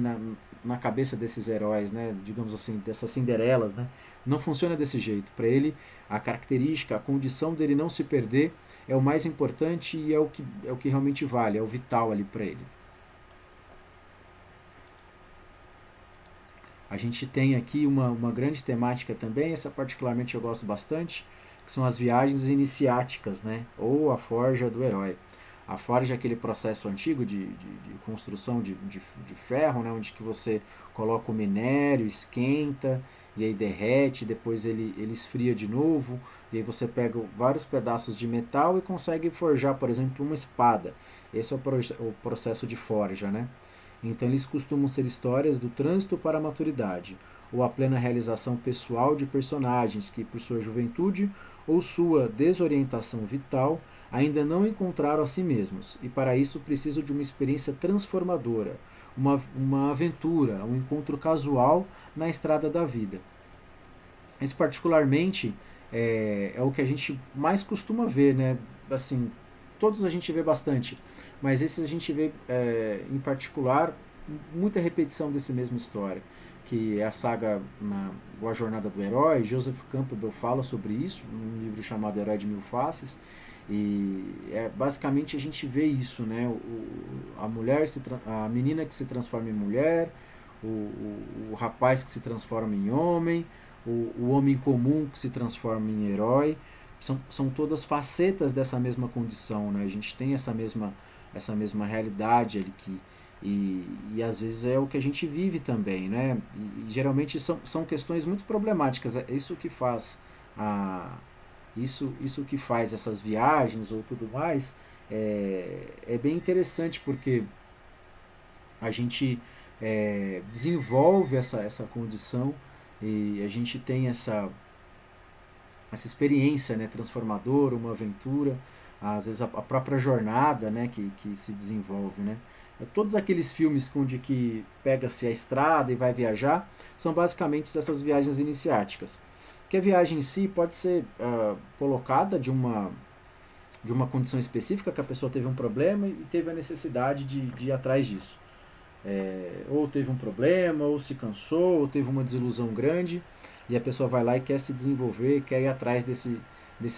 na cabeça desses heróis, né, digamos assim, dessas Cinderelas, né, não funciona desse jeito. Para ele, a característica, a condição dele não se perder é o mais importante e é o que realmente vale, é o vital ali para ele. A gente tem aqui uma grande temática também, essa particularmente eu gosto bastante, que são as viagens iniciáticas, né, ou a forja do herói. A forja é aquele processo antigo de construção de ferro, né, onde que você coloca o minério, esquenta, e aí derrete, depois ele esfria de novo, e aí você pega vários pedaços de metal e consegue forjar, por exemplo, uma espada. Esse é o processo de forja, né? Então eles costumam ser histórias do trânsito para a maturidade, ou a plena realização pessoal de personagens que, por sua juventude ou sua desorientação vital, ainda não encontraram a si mesmos, e para isso precisam de uma experiência transformadora, uma aventura, um encontro casual na estrada da vida. Esse particularmente é o que a gente mais costuma ver, né? Assim, todos a gente vê bastante, mas esses a gente vê em particular muita repetição dessa mesma história, que é a saga A Jornada do Herói. Joseph Campbell fala sobre isso num livro chamado Herói de Mil Faces, e basicamente a gente vê isso, né? A mulher a menina que se transforma em mulher, o rapaz que se transforma em homem, o homem comum que se transforma em herói. São todas facetas dessa mesma condição, né? A gente tem essa mesma realidade ali e às vezes é o que a gente vive também, né? E geralmente são questões muito problemáticas. É isso que faz isso que faz essas viagens ou tudo mais é bem interessante, porque a gente desenvolve essa condição e a gente tem essa experiência, né, transformadora, uma aventura, às vezes a própria jornada, né, que se desenvolve, né. Todos aqueles filmes onde que pega-se a estrada e vai viajar são basicamente essas viagens iniciáticas. Que a viagem em si pode ser colocada de uma condição específica, que a pessoa teve um problema e teve a necessidade de ir atrás disso. Ou teve um problema, ou se cansou, ou teve uma desilusão grande, e a pessoa vai lá e quer se desenvolver, quer ir atrás desse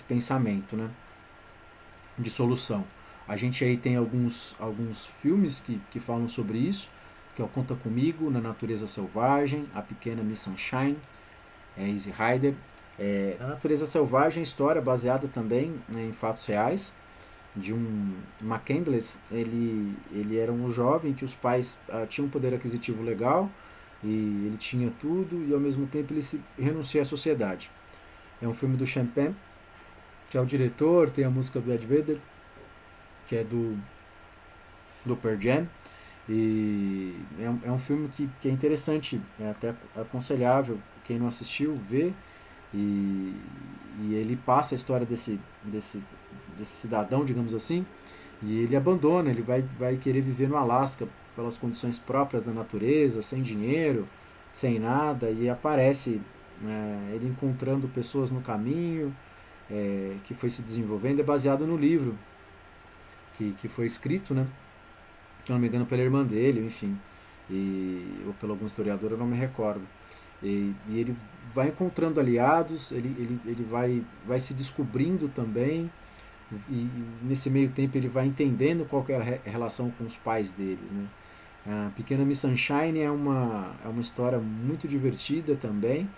pensamento, né, de solução. A gente aí tem alguns filmes que falam sobre isso, que é o Conta Comigo, Na Natureza Selvagem, A Pequena Miss Sunshine, Easy Rider. Na Natureza Selvagem, a história baseada também em fatos reais, de um McCandless. Ele era um jovem que os pais tinham um poder aquisitivo legal, e ele tinha tudo, e ao mesmo tempo ele se renuncia à sociedade. É um filme do Sean Penn, que é o diretor, tem a música do Ed Vedder, que é do Pearl Jam, e é um filme que é interessante, é até aconselhável, quem não assistiu, ver, e ele passa a história desse cidadão, digamos assim, e ele abandona, ele vai querer viver no Alasca pelas condições próprias da natureza, sem dinheiro, sem nada, e aparece ele encontrando pessoas no caminho, que foi se desenvolvendo. É baseado no livro que foi escrito, né, se não me engano, pela irmã dele, enfim, ou pelo algum historiador, eu não me recordo. E ele vai encontrando aliados, ele vai se descobrindo também, e nesse meio tempo ele vai entendendo qual que é a relação com os pais deles, né. A Pequena Miss Sunshine é uma história muito divertida também,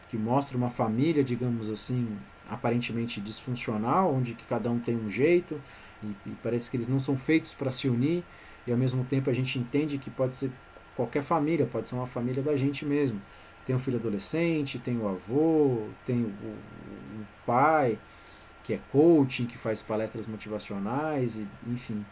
que mostra uma família, digamos assim, aparentemente disfuncional, onde que cada um tem um jeito e parece que eles não são feitos para se unir, e ao mesmo tempo a gente entende que pode ser qualquer família, pode ser uma família da gente mesmo. Tem um filho adolescente, tem o avô, tem o pai, que é coaching, que faz palestras motivacionais, e, enfim.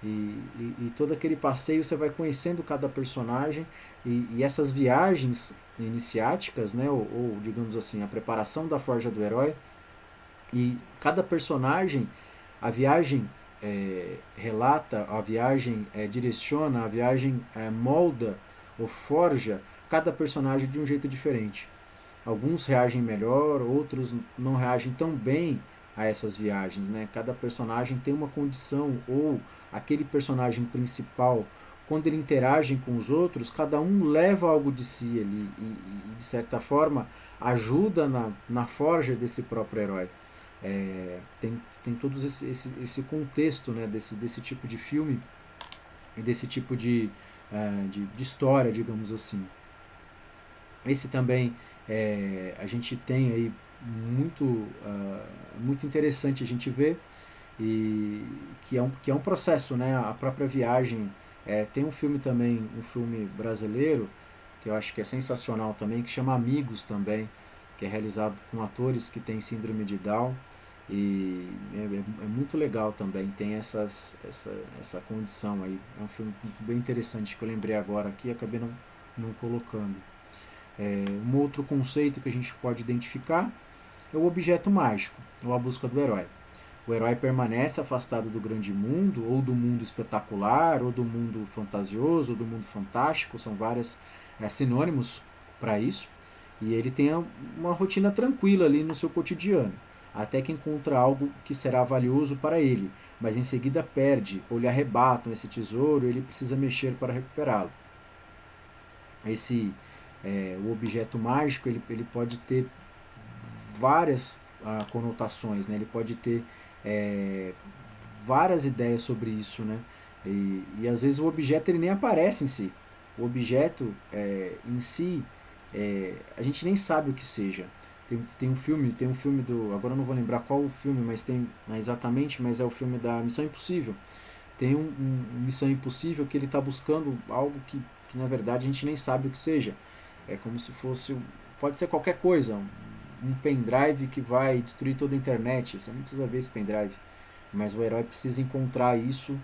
E todo aquele passeio você vai conhecendo cada personagem, e essas viagens iniciáticas, né, ou digamos assim, a preparação da forja do herói, e cada personagem, a viagem relata, a viagem direciona, a viagem molda ou forja cada personagem de um jeito diferente. Alguns reagem melhor, outros não reagem tão bem a essas viagens, né? Cada personagem tem uma condição, ou aquele personagem principal, quando ele interage com os outros, cada um leva algo de si ali e de certa forma ajuda na forja desse próprio herói. Tem todo esse contexto, né, desse tipo de filme e desse tipo de história, digamos assim. Esse também a gente tem aí muito interessante a gente ver, e que é um processo, né? A própria viagem. Tem um filme também, um filme brasileiro, que eu acho que é sensacional também, que chama Amigos também, que é realizado com atores que têm síndrome de Down, e é muito legal também, tem essa condição aí. É um filme bem interessante que eu lembrei agora aqui e acabei não colocando. Um outro conceito que a gente pode identificar é o objeto mágico, ou a busca do herói. O herói permanece afastado do grande mundo, ou do mundo espetacular, ou do mundo fantasioso, ou do mundo fantástico, são vários sinônimos para isso, e ele tem uma rotina tranquila ali no seu cotidiano, até que encontra algo que será valioso para ele, mas em seguida perde, ou lhe arrebatam esse tesouro, e ele precisa mexer para recuperá-lo. O objeto mágico ele pode ter várias conotações, né? Ele pode ter várias ideias sobre isso, né? E às vezes o objeto ele nem aparece em si. O objeto em si, a gente nem sabe o que seja. Tem um filme do, agora eu não vou lembrar qual o filme, mas tem exatamente, mas é o filme da Missão Impossível. Tem um Missão Impossível que ele está buscando algo que na verdade a gente nem sabe o que seja. É como se fosse, pode ser qualquer coisa, um pendrive que vai destruir toda a internet. Você não precisa ver esse pendrive, mas o herói precisa encontrar isso,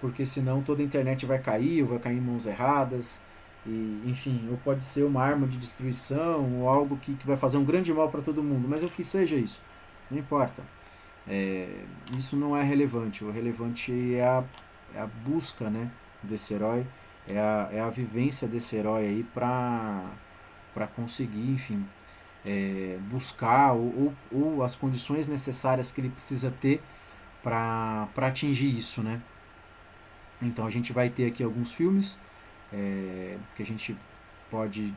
porque senão toda a internet vai cair, ou vai cair em mãos erradas, e enfim, ou pode ser uma arma de destruição, ou algo que vai fazer um grande mal para todo mundo, mas o que seja isso, não importa. Isso não é relevante. O relevante é a busca, né, desse herói, é a vivência desse herói aí para conseguir, enfim, buscar ou as condições necessárias que ele precisa ter para atingir isso, né? Então a gente vai ter aqui alguns filmes que a gente pode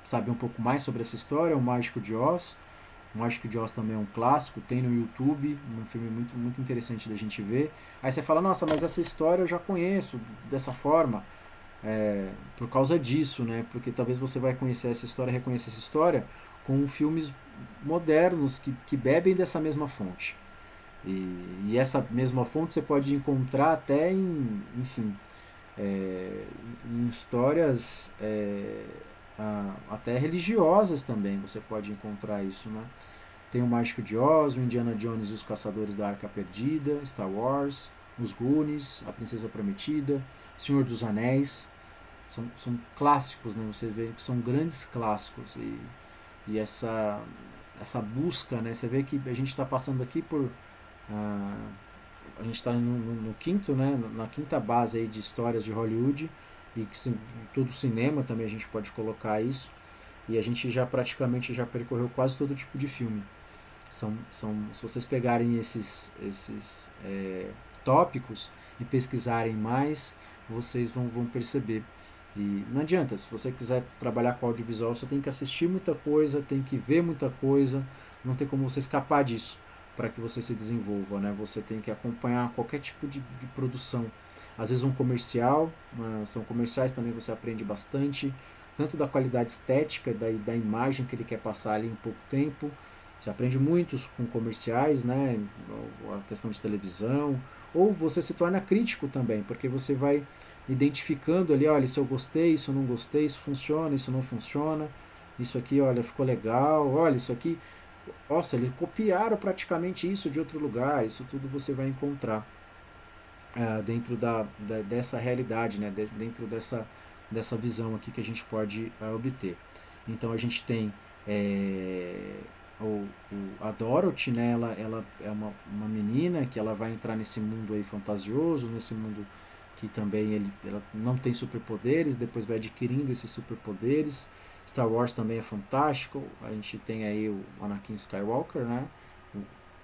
saber um pouco mais sobre essa história. O Mágico de Oz. O Mágico de Oz também é um clássico, tem no YouTube, um filme muito, muito interessante da gente ver. Aí você fala, nossa, mas essa história eu já conheço dessa forma, por causa disso, né? Porque talvez você vai conhecer essa história, reconhecer essa história com filmes modernos que bebem dessa mesma fonte. E essa mesma fonte você pode encontrar até enfim, em histórias até religiosas também, você pode encontrar isso, né? Tem o Mágico de Oz, o Indiana Jones e os Caçadores da Arca Perdida, Star Wars, os Goonies, A Princesa Prometida, Senhor dos Anéis, são clássicos, né? Você vê que são grandes clássicos, e essa busca, né? Você vê que a gente está passando aqui por a gente está no quinto, né? Na quinta base aí de histórias de Hollywood, e que todo o cinema também a gente pode colocar isso, e a gente já praticamente já percorreu quase todo tipo de filme. Se vocês pegarem esses tópicos e pesquisarem mais, vocês vão perceber. E não adianta, se você quiser trabalhar com audiovisual, você tem que assistir muita coisa, tem que ver muita coisa, não tem como você escapar disso para que você se desenvolva, né? Você tem que acompanhar qualquer tipo de produção. Às vezes um comercial, são comerciais também, você aprende bastante. tanto da qualidade estética, da imagem que ele quer passar ali em pouco tempo. Você aprende muitos com comerciais, né, a questão de televisão, ou você se torna crítico também, porque você vai identificando ali, olha, isso eu gostei, isso eu não gostei, isso funciona, isso não funciona, isso aqui, olha, ficou legal, olha, isso aqui, nossa, eles copiaram praticamente isso de outro lugar, isso tudo você vai encontrar dentro dessa realidade, né, dentro dessa visão aqui que a gente pode obter. Então a gente tem a Dorothy, né, ela é uma menina que ela vai entrar nesse mundo aí fantasioso, nesse mundo que também ela não tem superpoderes, depois vai adquirindo esses superpoderes. Star Wars também é fantástico, a gente tem aí o Anakin Skywalker, né,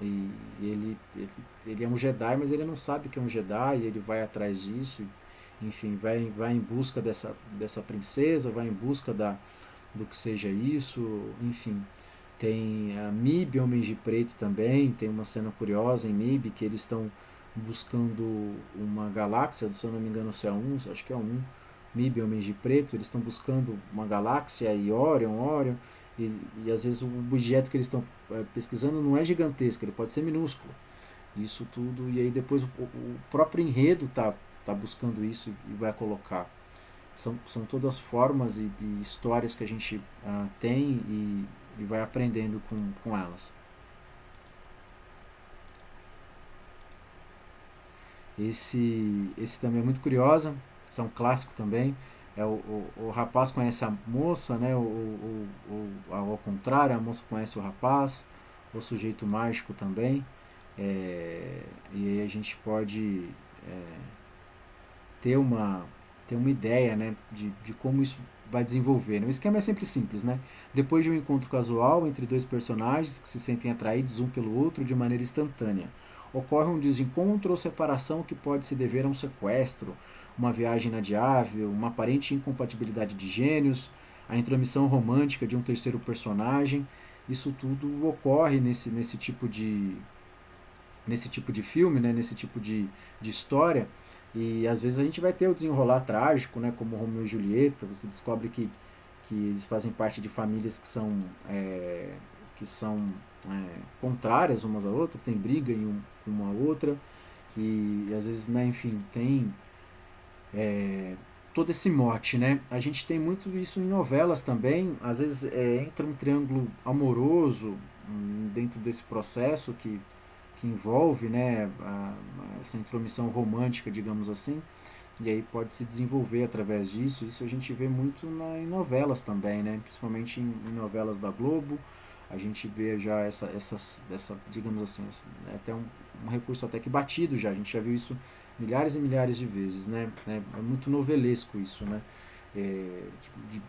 e ele é um Jedi, mas ele não sabe que é um Jedi, e ele vai atrás disso, enfim, vai em busca dessa princesa, vai em busca do que seja isso, enfim. Tem a MIB, Homens de Preto também, tem uma cena curiosa em MIB que eles estão buscando uma galáxia, se eu não me engano se é acho que é MIB, Homens de Preto, eles estão buscando uma galáxia e Orion, e às vezes o objeto que eles estão pesquisando não é gigantesco, ele pode ser minúsculo. Isso tudo, e aí depois o próprio enredo tá buscando isso e vai colocar. São todas formas e histórias que a gente tem e vai aprendendo com elas. Esse também é muito curiosa, isso é um clássico também. O rapaz conhece a moça, né? Ao contrário, a moça conhece o rapaz, o sujeito mágico também. E aí a gente pode ter uma ideia, né, de como isso vai desenvolver. O esquema é sempre simples, né? Depois de um encontro casual entre dois personagens que se sentem atraídos um pelo outro de maneira instantânea, ocorre um desencontro ou separação que pode se dever a um sequestro, uma viagem inadiável, uma aparente incompatibilidade de gênios, a intromissão romântica de um terceiro personagem. Isso tudo ocorre nesse tipo de filme, né? Nesse tipo de história. E às vezes a gente vai ter o desenrolar trágico, né? Como Romeu e Julieta. Você descobre que eles fazem parte de famílias que são contrárias umas à outra, tem briga em uma outra, e às vezes, né, enfim, tem todo esse mote, né? A gente tem muito isso em novelas também, às vezes entra um triângulo amoroso dentro desse processo que envolve, né, essa intromissão romântica, digamos assim, e aí pode se desenvolver através disso. Isso a gente vê muito em novelas também, né? Principalmente em novelas da Globo. A gente vê já essa digamos assim, até um recurso até que batido já. A gente já viu isso milhares e milhares de vezes, né? É muito novelesco isso, né?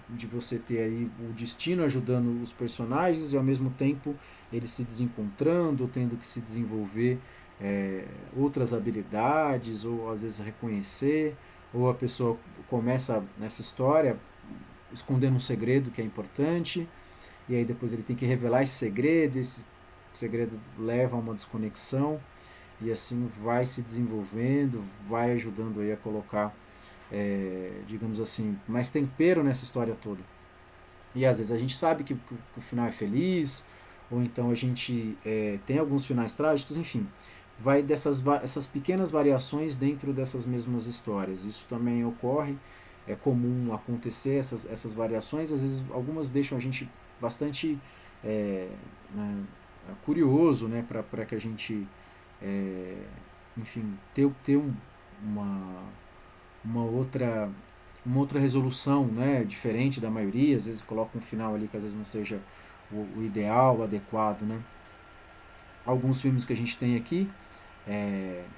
De você ter aí o destino ajudando os personagens e ao mesmo tempo eles se desencontrando, tendo que se desenvolver outras habilidades, ou às vezes reconhecer, ou a pessoa começa nessa história escondendo um segredo que é importante, e aí depois ele tem que revelar esse segredo leva a uma desconexão, e assim vai se desenvolvendo, vai ajudando aí a colocar, digamos assim, mais tempero nessa história toda. E às vezes a gente sabe que o final é feliz, ou então a gente tem alguns finais trágicos, enfim. Vai essas pequenas variações dentro dessas mesmas histórias. Isso também ocorre, é comum acontecer essas variações, às vezes algumas deixam a gente bastante né, curioso, né, para que a gente, enfim, ter uma outra resolução, né, diferente da maioria. Às vezes coloca um final ali que às vezes não seja o ideal, o adequado, né. Alguns filmes que a gente tem aqui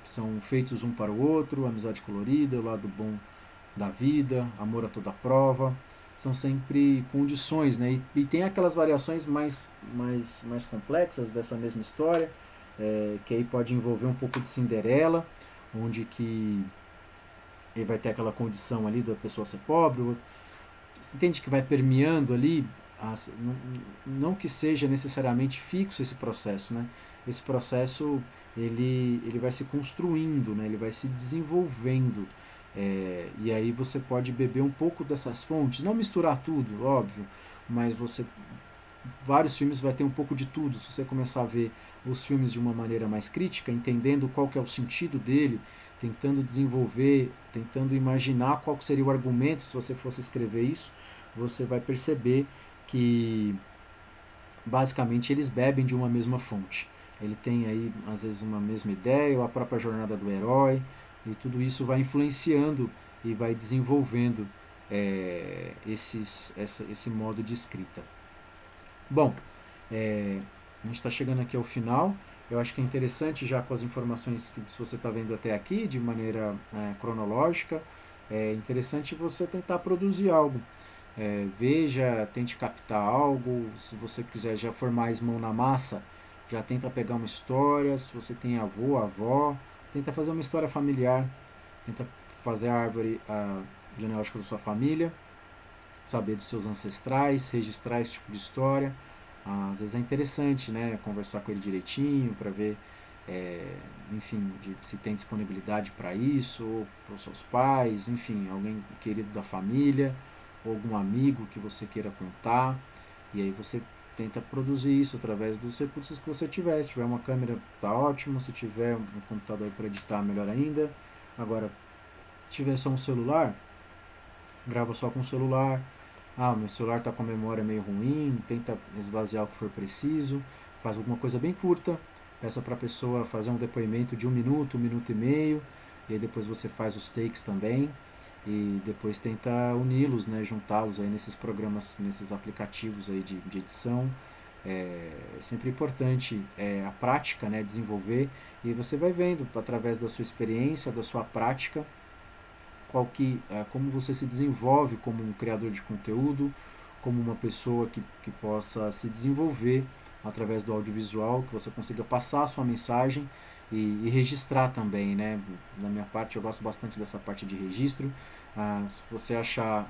são feitos um para o outro, Amizade Colorida, O Lado Bom da Vida, Amor a Toda Prova, são sempre condições, né? E tem aquelas variações mais complexas dessa mesma história, que aí pode envolver um pouco de Cinderela, onde que ele vai ter aquela condição ali da pessoa ser pobre, você entende que vai permeando ali, não que seja necessariamente fixo esse processo, né? Esse processo ele vai se construindo, né? Ele vai se desenvolvendo, E aí você pode beber um pouco dessas fontes, não misturar tudo, óbvio, mas vários filmes vai ter um pouco de tudo. Se você começar a ver os filmes de uma maneira mais crítica, entendendo qual que é o sentido dele, tentando desenvolver, tentando imaginar qual seria o argumento se você fosse escrever isso, você vai perceber que basicamente eles bebem de uma mesma fonte. Ele tem aí às vezes uma mesma ideia, ou a própria jornada do herói, e tudo isso vai influenciando e vai desenvolvendo esse modo de escrita. Bom, a gente está chegando aqui ao final. Eu acho que é interessante, já com as informações que você está vendo até aqui, de maneira cronológica, é interessante você tentar produzir algo. Veja, tente captar algo. Se você quiser já for mais mão na massa, já tenta pegar uma história. Se você tem avô, avó, tenta fazer uma história familiar. Tenta fazer a árvore genealógica da sua família, saber dos seus ancestrais, registrar esse tipo de história. Às vezes é interessante, né, conversar com ele direitinho para ver, enfim, se tem disponibilidade para isso, ou para os seus pais, enfim, alguém querido da família, ou algum amigo que você queira contar. E aí você tenta produzir isso através dos recursos que você tiver. Se tiver uma câmera, tá ótimo. Se tiver um computador para editar, melhor ainda. Agora, se tiver só um celular, grava só com o celular. Meu celular está com a memória meio ruim, tenta esvaziar o que for preciso, faz alguma coisa bem curta, peça para a pessoa fazer um depoimento de 1 minuto e meio, e aí depois você faz os takes também, e depois tenta uni-los, né, juntá-los aí nesses programas, nesses aplicativos aí de edição. É sempre importante a prática, né, desenvolver, e você vai vendo através da sua experiência, da sua prática, como você se desenvolve como um criador de conteúdo, como uma pessoa que possa se desenvolver através do audiovisual, que você consiga passar a sua mensagem e registrar também, né? Da minha parte, eu gosto bastante dessa parte de registro. Se você achar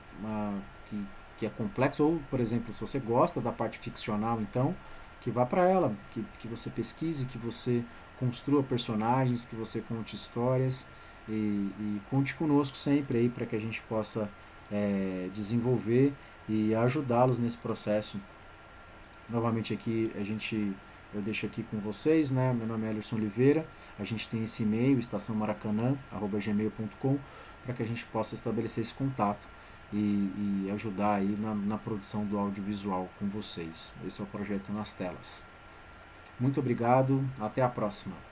que é complexo, ou, por exemplo, se você gosta da parte ficcional, então, que vá para ela, que você pesquise, que você construa personagens, que você conte histórias, e conte conosco sempre aí para que a gente possa desenvolver e ajudá-los nesse processo. Novamente aqui eu deixo aqui com vocês, né? Meu nome é Elerson Oliveira. A gente tem esse e-mail, estaçãomaracanã@gmail.com, para que a gente possa estabelecer esse contato e ajudar aí na produção do audiovisual com vocês. Esse é o projeto Nas Telas. Muito obrigado, até a próxima.